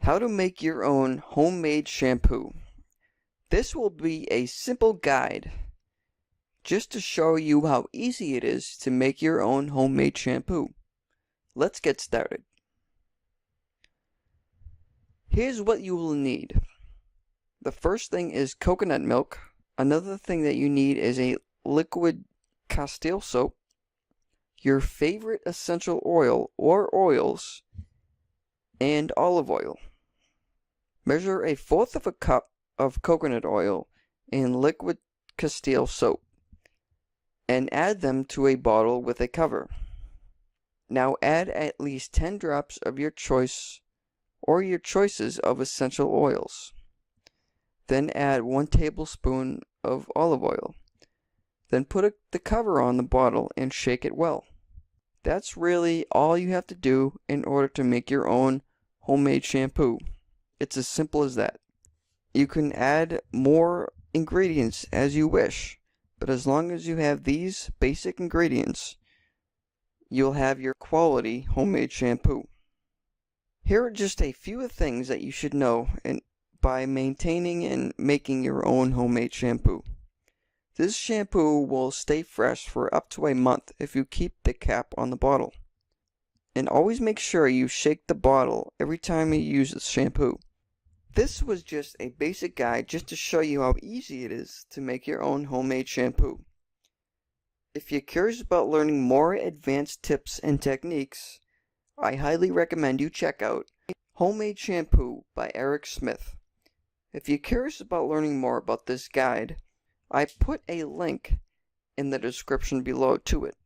How to make your own homemade shampoo. This will be a simple guide just to show you how easy it is to make your own homemade shampoo. Let's get started. Here's what you will need. The first thing is coconut milk. Another thing that you need is a liquid Castile soap, your favorite essential oil or oils, and olive oil. Measure 1/4 of a cup of coconut oil in liquid Castile soap and add them to a bottle with a cover. Now add at least 10 drops of your choice or your choices of essential oils. Then add 1 tablespoon of olive oil. Then put the cover on the bottle and shake it well. That's really all you have to do in order to make your own homemade shampoo. It's as simple as that. You can add more ingredients as you wish, but as long as you have these basic ingredients, you'll have your quality homemade shampoo. Here are just a few things that you should know by maintaining and making your own homemade shampoo. This shampoo will stay fresh for up to a month if you keep the cap on the bottle. And always make sure you shake the bottle every time you use this shampoo. This was just a basic guide just to show you how easy it is to make your own homemade shampoo. If you're curious about learning more advanced tips and techniques, I highly recommend you check out Homemade Shampoo by Eric Smith. If you're curious about learning more about this guide, I put a link in the description below to it.